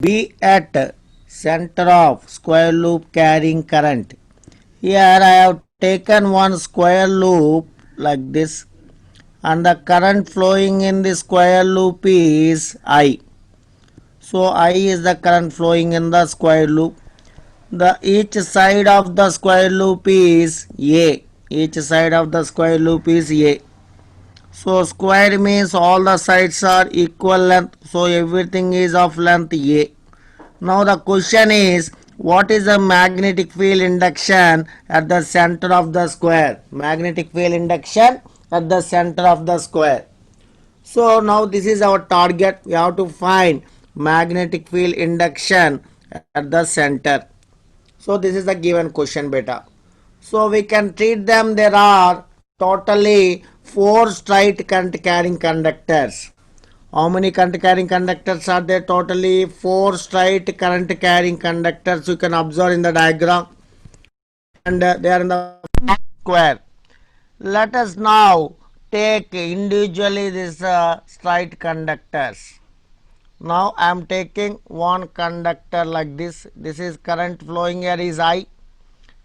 be at center of square loop carrying current. Here I have taken one square loop like this, and the current flowing in the square loop is I. So I is the current flowing in the square loop. The each side of the square loop is A. Each side of the square loop is A. So square means all the sides are equal length. So everything is of length A. Now the question is, what is the magnetic field induction at the center of the square? Magnetic field induction at the center of the square. So now this is our target. We have to find magnetic field induction at the center. So this is the given question beta. So we can treat them. There are totally 4 straight current carrying conductors. How many current carrying conductors are there? Totally 4 straight current carrying conductors. You can observe in the diagram, and they are in the square. Let us now take individually these straight conductors. Now I am taking one conductor like this. This is current flowing here is I,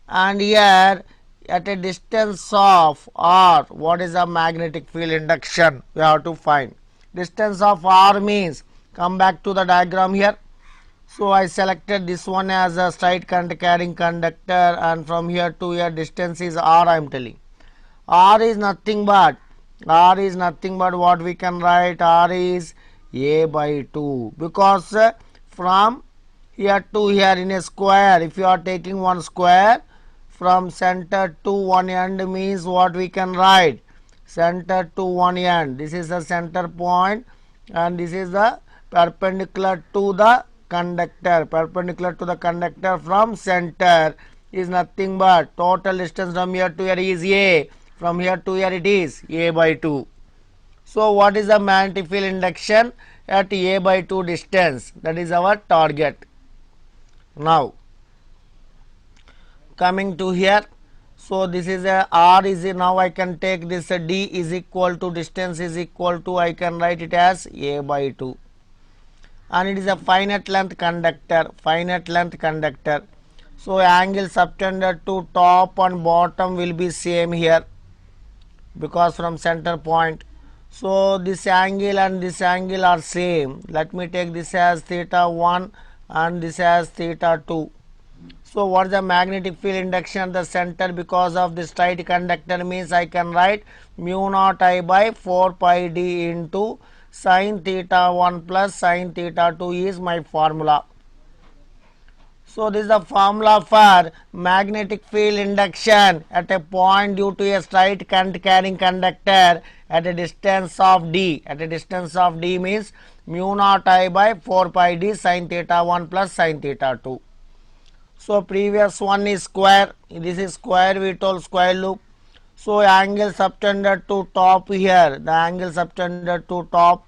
and here at a distance of r, what is the magnetic field induction? We have to find. Distance of r means, come back to the diagram here. So I selected this one as a straight current carrying conductor, and from here to here distance is r. I am telling r is nothing but what we can write. R is a by 2, because from here to here in a square, if you are taking one square from center to one end, means what we can write, center to one end, this is the center point, and this is the perpendicular to the conductor from center is nothing but total distance from here to here is a, from here to here it is a by 2. So what is the magnetic field induction at a by 2 distance? That is our target. Now coming to here, so this is a r is a, now I can take this d is equal to distance is equal to, I can write it as a by 2, and it is a finite length conductor. So angle subtended to top and bottom will be same here, because from center point. So this angle and this angle are same. Let me take this as theta 1 and this as theta 2. So what is the magnetic field induction at the center because of this straight conductor? Means I can write mu naught I by 4 pi d into sin theta 1 plus sin theta 2 is my formula. So this is the formula for magnetic field induction at a point due to a straight current carrying conductor at a distance of d. At a distance of d means mu naught I by 4 pi d sin theta 1 plus sin theta 2. So previous one is square. This is square, we told square loop. So angle subtended to top here, the angle subtended to top,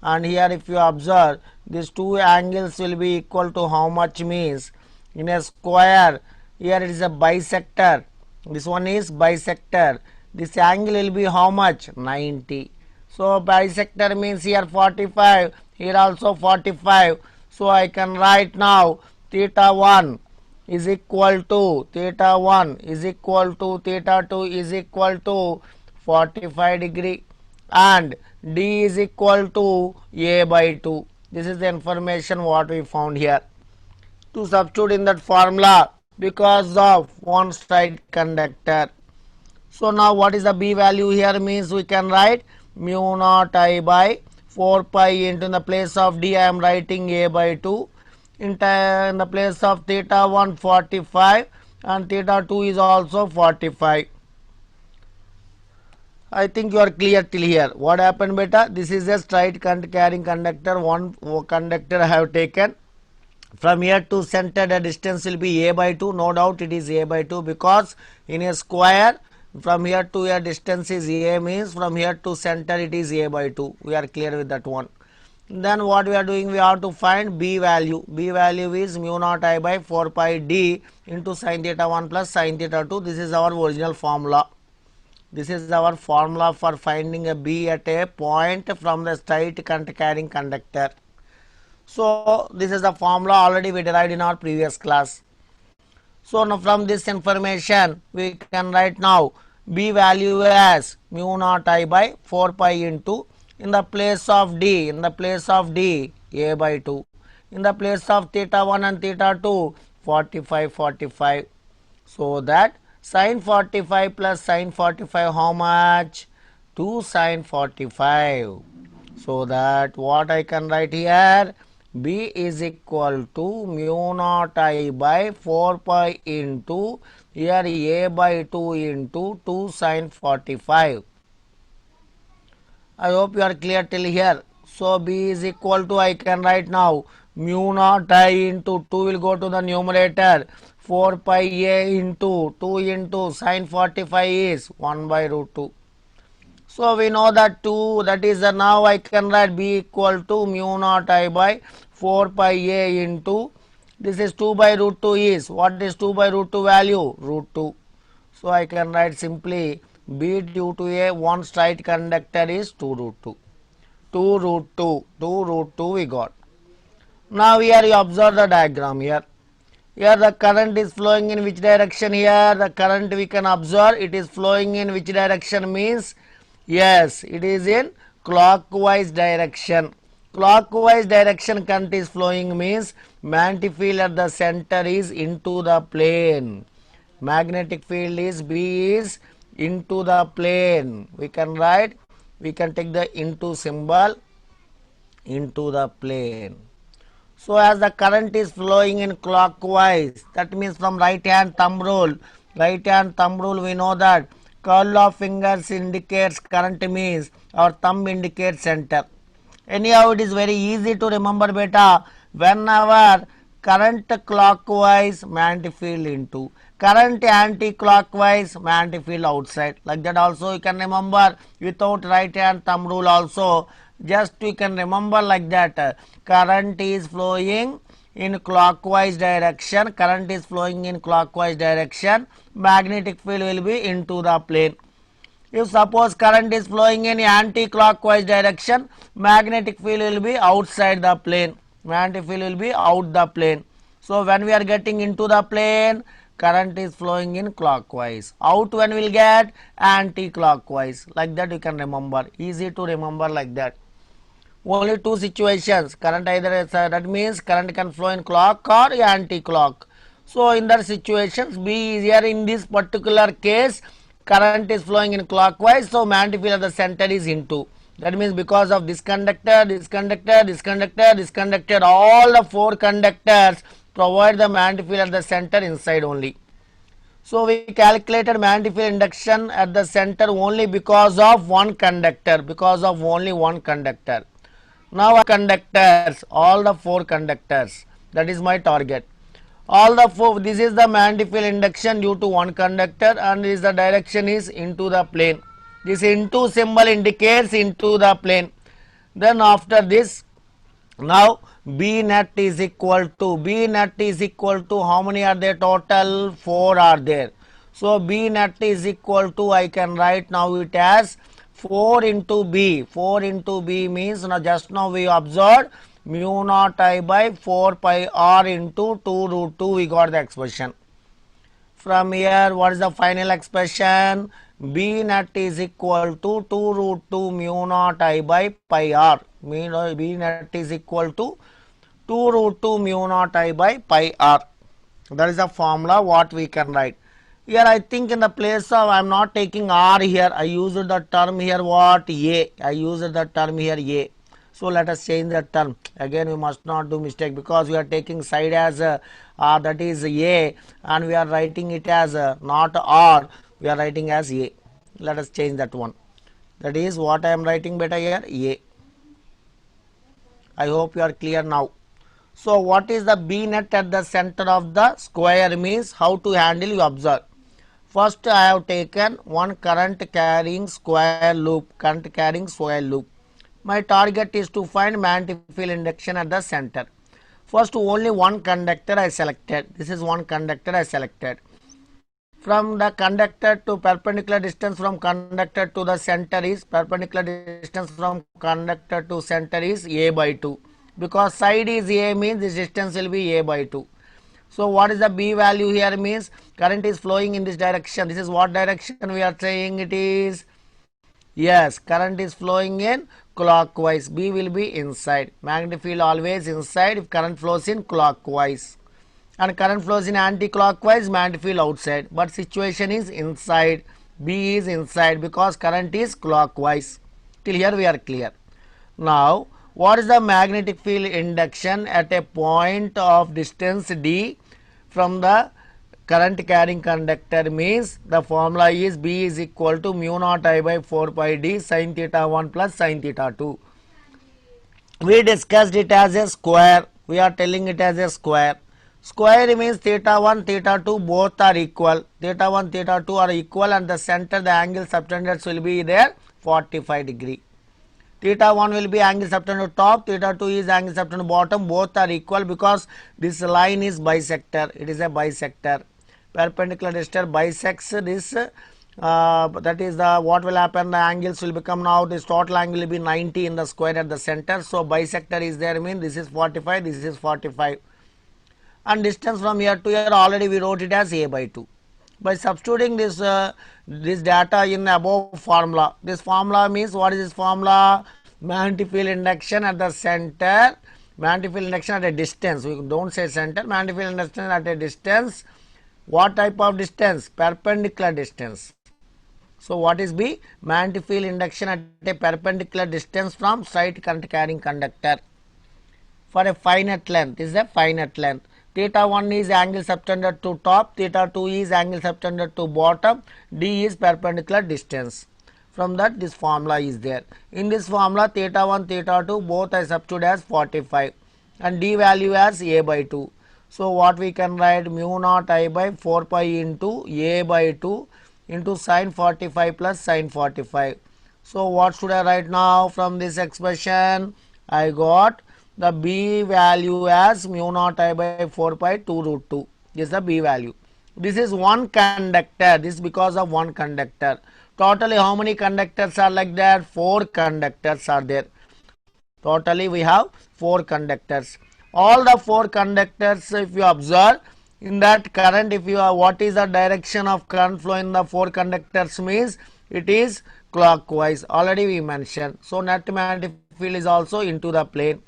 and here if you observe, these two angles will be equal to how much? Means in a square, here it is a bisector, this one is bisector, this angle will be how much? 90. So bisector means here 45, here also 45. So I can write now theta 1 is equal to theta 1 is equal to theta 2 is equal to 45 degree, and d is equal to a by 2. This is the information what we found here. To substitute in that formula because of one straight conductor. So now what is the b value here? Means we can write mu naught I by 4 pi into the place of d I am writing a by 2, in the place of theta 1 45 and theta 2 is also 45. I think you are clear till here. What happened beta? This is a straight current carrying conductor. One conductor I have taken. From here to center the distance will be a by 2. No doubt it is a by 2, because in a square from here to here distance is a, means from here to center it is a by 2. We are clear with that one. Then what we are doing, we have to find b value. B value is mu naught I by 4 pi d into sin theta 1 plus sin theta 2. This is our original formula. This is our formula for finding a b at a point from the straight current carrying conductor. So this is the formula already we derived in our previous class. So now from this information we can write now B value as mu naught I by 4 pi into, in the place of D, A by 2, in the place of theta 1 and theta 2, 45 45. So that sin 45 plus sin 45 how much? 2 sin 45. So that what I can write here, B is equal to mu naught I by 4 pi into here A by 2 into 2 sin 45. I hope you are clear till here. So B is equal to, I can write now, mu naught I into 2 will go to the numerator, 4 pi A into 2 into sin 45 is 1 by root 2. So we know that 2, that is now I can write B equal to mu naught I by 4 pi A into, this is 2 by root 2 is, what is 2 by root 2 value? Root 2. So I can write simply B due to a one straight conductor is 2 root 2. 2 root 2, 2 root 2 we got. Now here you observe the diagram here. Here the current is flowing in which direction here? The current we can observe it is flowing in which direction means, yes, it is in clockwise direction. Clockwise direction current is flowing means magnetic field at the center is into the plane. Magnetic field is B is into the plane. We can write, we can take the into symbol, into the plane. So as the current is flowing in clockwise, that means from right hand thumb rule, we know that curl of fingers indicates current means our thumb indicates center. Anyhow, it is very easy to remember beta, whenever current clockwise magnetic field into, current anti-clockwise magnetic field outside, like that also you can remember without right hand thumb rule also, just you can remember like that, current is flowing in clockwise direction, magnetic field will be into the plane. If suppose current is flowing in anti-clockwise direction, magnetic field will be outside the plane, out the plane. So when we are getting into the plane, current is flowing in clockwise, out when we will get anti-clockwise, like that you can remember, easy to remember like that. Only two situations, current either that means current can flow in clock or anti-clock. So in that situations, B is here in this particular case, current is flowing in clockwise, so magnetic field at the center is into. That means because of this conductor, all the four conductors provide the magnetic field at the center inside only. So we calculated magnetic field induction at the center only because of one conductor, only one conductor. Now conductors, all the four conductors, that is my target. All the four, this is the magnetic field induction due to one conductor, and this the direction is into the plane. This into symbol indicates into the plane. Then after this, now B net is equal to how many are there total? 4 are there. So B net is equal to, I can write now it as 4 into B. 4 into B means now just now we observed mu naught I by 4 pi r into 2 root 2, we got the expression. From here what is the final expression? B net is equal to 2 root 2 mu naught I by pi r. B net is equal to 2 root 2 mu naught I by pi r. That is the formula what we can write. Here I think in the place of, I am not taking r here, I used the term here what? A. I used the term here A. So let us change the term. Again we must not do mistake, because we are taking side as that is A, and we are writing it as not R, we are writing as A. Let us change that one. That is what I am writing better here, A. I hope you are clear now. So what is the B net at the center of the square means how to handle, you observe. First I have taken one current carrying square loop. My target is to find magnetic field induction at the center. First only one conductor I selected. This is one conductor I selected. From the conductor to perpendicular distance from conductor to the center is, A by 2. because side is A means this distance will be A by 2. So what is the B value here means current is flowing in this direction. This is what direction we are saying it is? Yes, current is flowing in clockwise. B will be inside. Magnetic field always inside if current flows in clockwise. And current flows in anti-clockwise, magnetic field outside. But situation is inside. B is inside because current is clockwise. Till here we are clear. Now, what is the magnetic field induction at a point of distance d from the current carrying conductor means the formula is B is equal to mu naught I by 4 pi d sin theta 1 plus sin theta 2. We discussed it as a square. We are telling it as a square. Square means theta 1, theta 2 both are equal. Theta 1, theta 2 are equal and the center the angle subtended will be there 45 degree. Theta 1 will be angle subtended top, theta 2 is angle subtended bottom, both are equal because this line is bisector. It is a bisector. Perpendicular distance bisects this. That is the what will happen, the angles will become now this total angle will be 90 in the square at the center. So bisector is there mean this is 45, this is 45. And distance from here to here already we wrote it as A by 2. By substituting this data in above formula, this formula means what is this formula? Magnetic field induction at the center, magnetic field induction at a distance. We don't say center, magnetic field induction at a distance. What type of distance? Perpendicular distance. So what is B? Magnetic field induction at a perpendicular distance from straight current carrying conductor for a finite length. This is a finite length. Theta 1 is angle subtended to top, theta 2 is angle subtended to bottom, d is perpendicular distance. From that this formula is there. In this formula theta 1, theta 2 both I substitute as 45 and d value as A by 2. So what we can write, mu naught I by 4 pi into A by 2 into sin 45 plus sin 45. So what should I write now from this expression? I got the B value as mu naught I by 4 pi 2 root 2. This is the B value. This is one conductor. This is because of one conductor. Totally how many conductors are like that? 4 conductors are there. Totally we have 4 conductors. All the 4 conductors, if you observe in that current, if you are what is the direction of current flow in the 4 conductors means it is clockwise. Already we mentioned. So net magnetic field is also into the plane.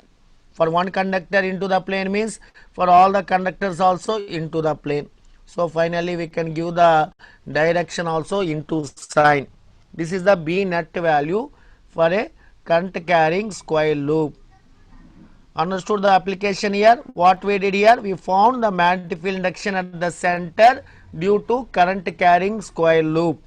For one conductor into the plane means for all the conductors also into the plane. So finally we can give the direction also into sign. This is the B net value for a current carrying square loop. Understood the application here? What we did here? We found the magnetic field induction at the center due to current carrying square loop.